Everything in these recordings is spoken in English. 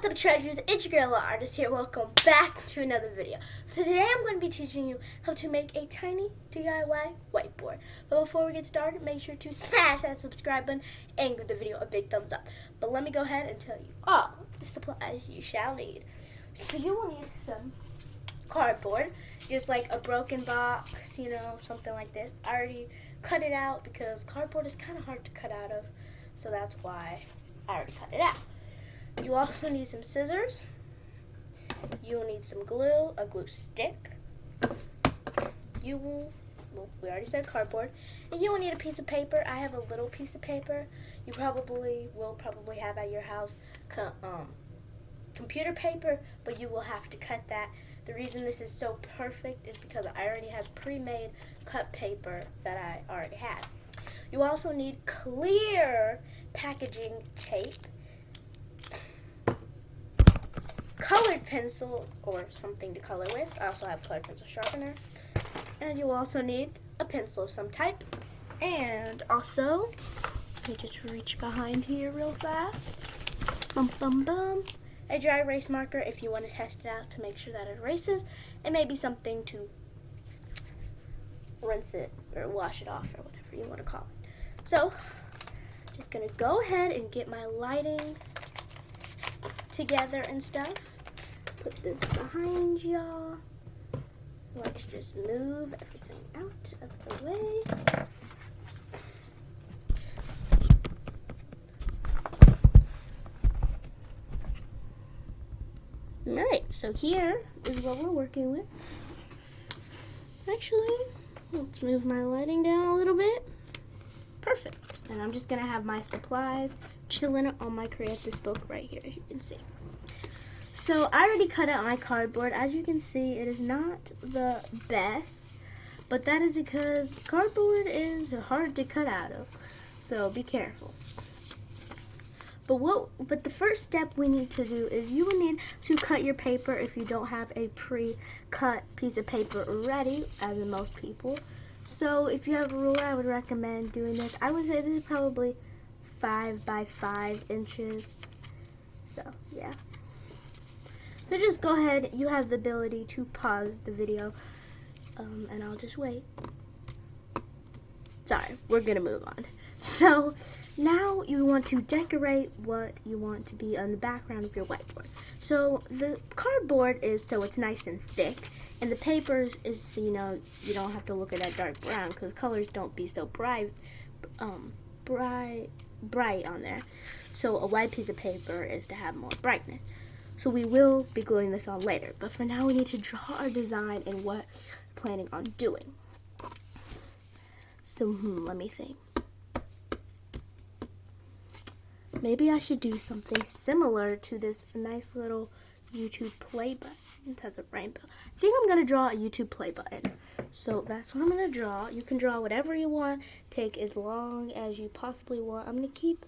What's up, treasures? It's your girl, Lil Artist here. Welcome back to another video. So today I'm going to be teaching you how to make a tiny DIY whiteboard. But before we get started, make sure to smash that subscribe button and give the video a big thumbs up. But let me go ahead and tell you all the supplies you shall need. So you will need some cardboard, just like a broken box, something like this. I already cut it out because cardboard is kind of hard to cut out of. So that's why I already cut it out. You also need some scissors. You will need some glue, a glue stick. We already said cardboard. And you will need a piece of paper. I have a little piece of paper. You will probably have at your house computer paper, but you will have to cut that. The reason this is so perfect is because I already have pre-made cut paper that I already had. You also need clear packaging tape, colored pencil or something to color with. I also have colored pencil sharpener. And you also need a pencil of some type. And also, let me just reach behind here real fast. Bum, bum, bum. A dry erase marker if you want to test it out to make sure that it erases. And maybe something to rinse it or wash it off or whatever you want to call it. So, just going to go ahead and get my lighting together and stuff. Put this behind y'all. Let's just move everything out of the way. Alright, so here is what we're working with. Actually, let's move my lighting down a little bit. Perfect. And I'm just going to have my supplies chilling on my Create This book right here, as you can see. So I already cut out my cardboard. As you can see, it is not the best, but that is because cardboard is hard to cut out of. So be careful. But the first step we need to do is you will need to cut your paper if you don't have a pre-cut piece of paper ready, as in most people. So if you have a ruler, I would recommend doing this. I would say this is probably 5 by 5 inches. So yeah. So just go ahead. You have the ability to pause the video, and I'll just wait. Sorry, we're gonna move on. So now you want to decorate what you want to be on the background of your whiteboard. So the cardboard is so it's nice and thick, and the paper is you don't have to look at that dark brown because colors don't be so bright on there. So a white piece of paper is to have more brightness. So we will be gluing this on later, but for now we need to draw our design and what we're planning on doing. So let me think. Maybe I should do something similar to this nice little YouTube play button. It has a rainbow. I think I'm going to draw a YouTube play button. So that's what I'm going to draw. You can draw whatever you want. Take as long as you possibly want. I'm going to keep,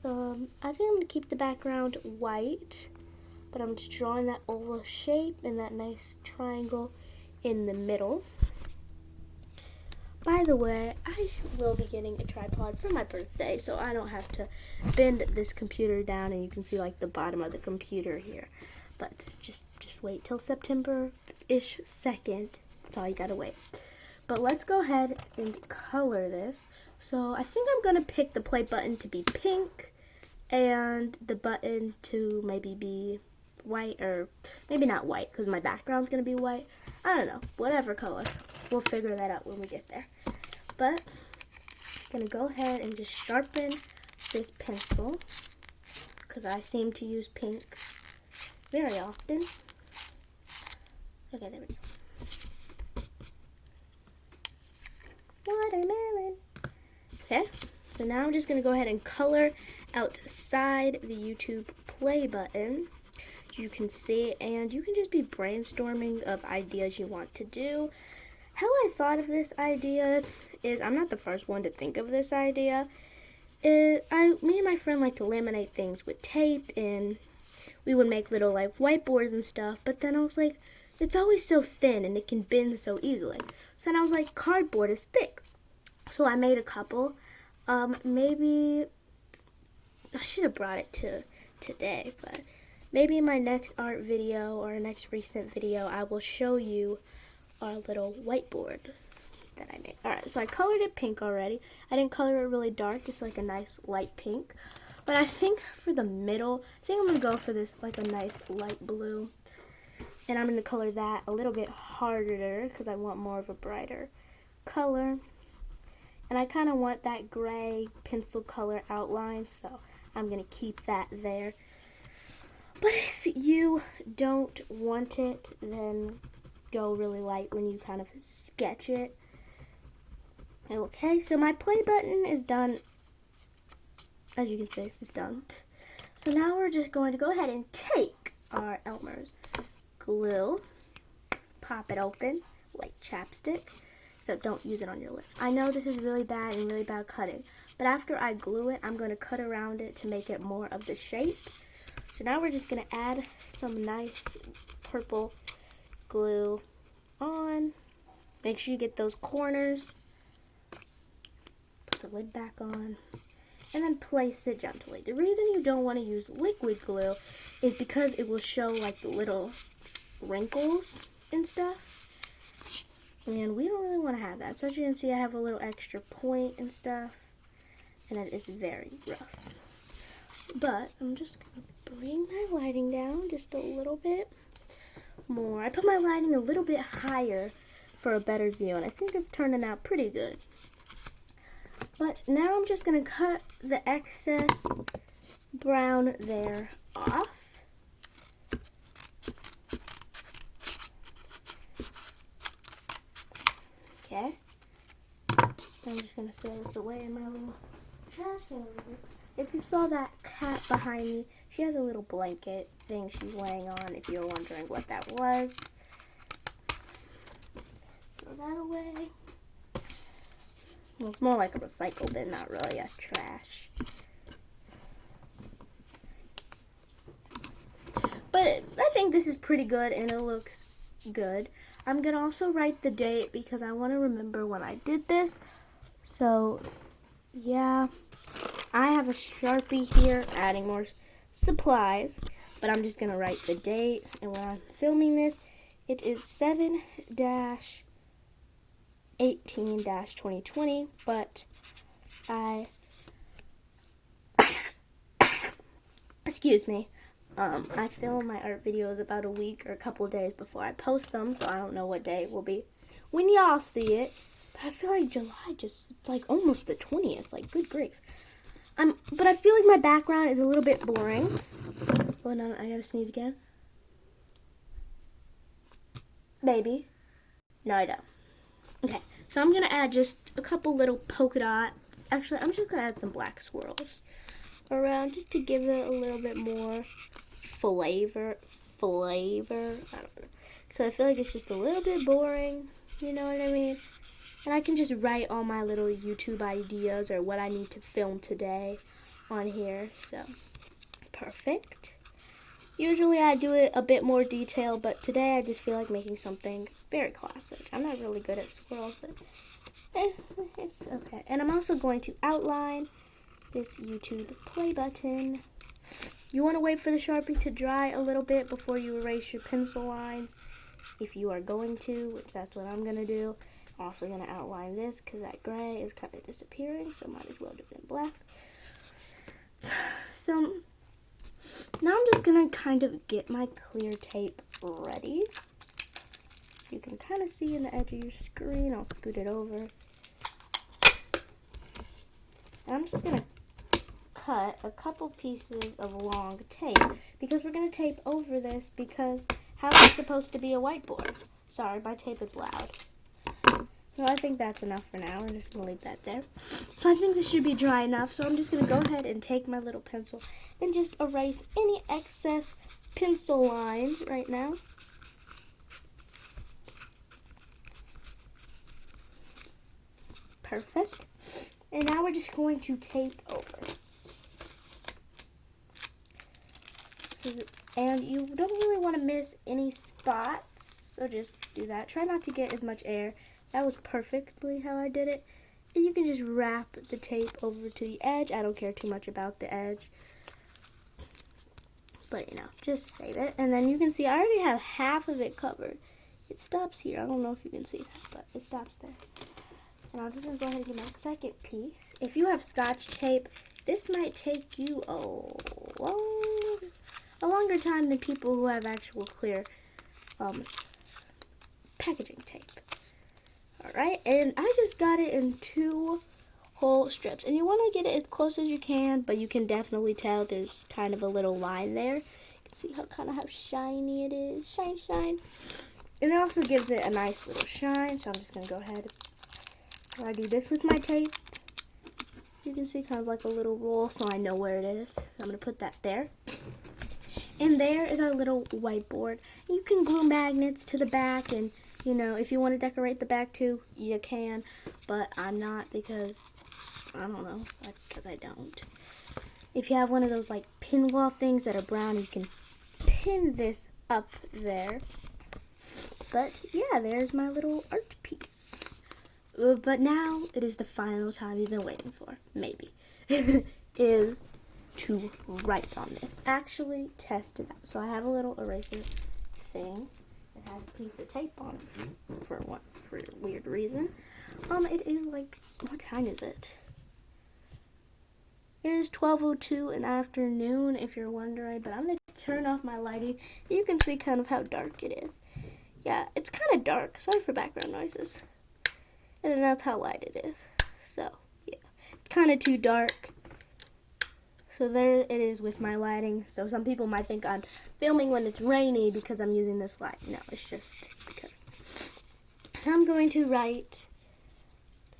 I think I'm going to keep the background white. But I'm just drawing that oval shape and that nice triangle in the middle. By the way, I will be getting a tripod for my birthday, so I don't have to bend this computer down, and you can see like the bottom of the computer here. But just wait till September-ish 2nd. That's all you gotta wait. But let's go ahead and color this. So I think I'm gonna pick the play button to be pink, and the button to maybe be white, or maybe not white because my background's gonna be white. I don't know, whatever color. We'll figure that out when we get there. But I'm gonna go ahead and just sharpen this pencil because I seem to use pink very often. Okay, there we go. Watermelon. Okay, so now I'm just gonna go ahead and color outside the YouTube play button. You can see, and you can just be brainstorming of ideas you want to do. How I thought of this idea is, I'm not the first one to think of this idea. Me and my friend like to laminate things with tape, and we would make little like whiteboards and stuff, but then I was like, it's always so thin and it can bend so easily. So then I was like, cardboard is thick. So I made a couple. Maybe I should have brought it to today, but maybe in my next art video or next recent video, I will show you our little whiteboard that I made. Alright, so I colored it pink already. I didn't color it really dark, just like a nice light pink. But I think for the middle, I think I'm going to go for this, like a nice light blue. And I'm going to color that a little bit harder because I want more of a brighter color. And I kind of want that gray pencil color outline, so I'm going to keep that there. But if you don't want it, then go really light when you kind of sketch it. Okay, so my play button is done. As you can see, it's done. So now we're just going to go ahead and take our Elmer's glue, pop it open like chapstick, so don't use it on your lips. I know this is really bad and really bad cutting, but after I glue it, I'm going to cut around it to make it more of the shape. So now we're just going to add some nice purple glue on. Make sure you get those corners. Put the lid back on. And then place it gently. The reason you don't want to use liquid glue is because it will show like the little wrinkles and stuff. And we don't really want to have that. So as you can see, I have a little extra point and stuff. And it is very rough. But I'm just going to bring my lighting down just a little bit more. I put my lighting a little bit higher for a better view. And I think it's turning out pretty good. But now I'm just going to cut the excess brown there off. Okay. I'm just going to throw this away in my little trash can over here. If you saw that cat behind me, she has a little blanket thing she's laying on, if you're wondering what that was. Throw that away. Well, it's more like a recycle bin, not really a trash. But I think this is pretty good and it looks good. I'm going to also write the date because I want to remember when I did this. So, yeah. I have a Sharpie here, adding more supplies. But I'm just going to write the date. And when I'm filming this, it is 7-18-2020, but excuse me, I film my art videos about a week or a couple of days before I post them, so I don't know what day it will be when y'all see it. But I feel like July like almost the 20th, like good grief. But I feel like my background is a little bit boring. Oh no, I gotta sneeze again. Maybe. No, I don't. Okay, so I'm going to add just a couple little polka dot. Actually, I'm just going to add some black swirls around just to give it a little bit more flavor. I don't know. Because I feel like it's just a little bit boring. You know what I mean? And I can just write all my little YouTube ideas or what I need to film today on here. So, perfect. Usually I do it a bit more detailed, but today I just feel like making something very classic. I'm not really good at swirls, but it's okay. And I'm also going to outline this YouTube play button. You want to wait for the Sharpie to dry a little bit before you erase your pencil lines, if you are going to, which that's what I'm going to do. I'm also going to outline this because that gray is kind of disappearing, so might as well do it in black. So now I'm just going to kind of get my clear tape ready. You can kind of see in the edge of your screen. I'll scoot it over. And I'm just going to cut a couple pieces of long tape because we're going to tape over this because how is it supposed to be a whiteboard? Sorry, my tape is loud. So I think that's enough for now. I'm just going to leave that there. So I think this should be dry enough. So I'm just going to go ahead and take my little pencil and just erase any excess pencil lines right now. Perfect. And now we're just going to tape over. And you don't really want to miss any spots, so just do that. Try not to get as much air. That was perfectly how I did it. And you can just wrap the tape over to the edge. I don't care too much about the edge. But, just save it. And then you can see I already have half of it covered. It stops here. I don't know if you can see that, but it stops there. And I'm just going to go ahead and get my second piece. If you have Scotch tape, this might take you a longer time than people who have actual clear packaging tape. Alright, and I just got it in 2 whole strips. And you want to get it as close as you can, but you can definitely tell there's kind of a little line there. You can see how shiny it is. Shine, shine. And it also gives it a nice little shine, so I'm just going to go ahead. So I do this with my tape. You can see kind of like a little roll, so I know where it is. I'm going to put that there. And there is our little whiteboard. You can glue magnets to the back, and if you want to decorate the back too, you can. But I'm not, because I don't know, because I don't. If you have one of those like pinwall things that are brown, you can pin this up there. But yeah, there's my little art piece. But now it is the final time you've been waiting for, maybe, is to write on this. Actually test it out. So I have a little eraser thing that has a piece of tape on it for a weird reason. It is like, what time is it? It is 12:02 in the afternoon, if you're wondering, but I'm going to turn off my lighting. You can see kind of how dark it is. Yeah, it's kind of dark. Sorry for background noises. And that's how light it is. So, yeah. It's kind of too dark. So there it is with my lighting. So some people might think I'm filming when it's rainy because I'm using this light. No, it's just because I'm going to write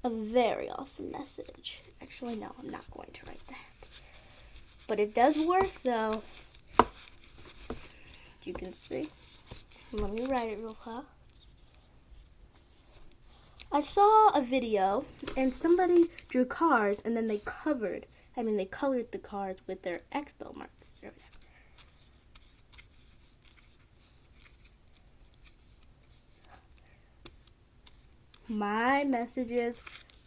a very awesome message. Actually, no, I'm not going to write that. But it does work, though. You can see. Let me write it real fast. I saw a video, and somebody drew cars, and then they colored the cars with their expo markers or whatever. My message is,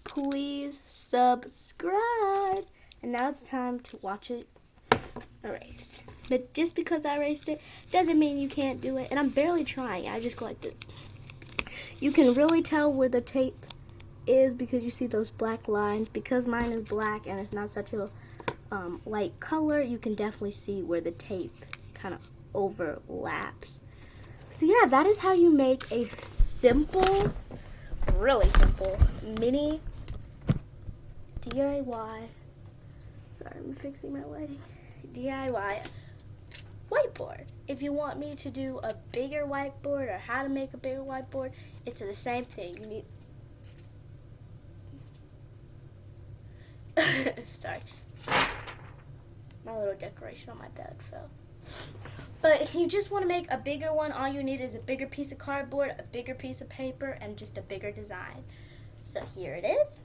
please subscribe. And now it's time to watch it erase. But just because I erased it doesn't mean you can't do it. And I'm barely trying. I just go like this. You can really tell where the tape is because you see those black lines. Because mine is black and it's not such a light color, you can definitely see where the tape kind of overlaps. So yeah, that is how you make a simple, really simple, mini DIY, sorry, I'm fixing my lighting, DIY whiteboard. If you want me to do a bigger whiteboard or how to make a bigger whiteboard, it's the same thing. You need sorry, my little decoration on my bed fell. But if you just want to make a bigger one, all you need is a bigger piece of cardboard, a bigger piece of paper, and just a bigger design. So here it is.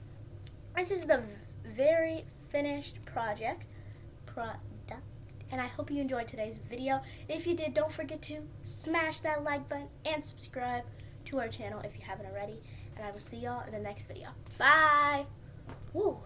This is the very finished product. And I hope you enjoyed today's video. If you did, don't forget to smash that like button and subscribe to our channel if you haven't already. And I will see y'all in the next video. Bye! Woo!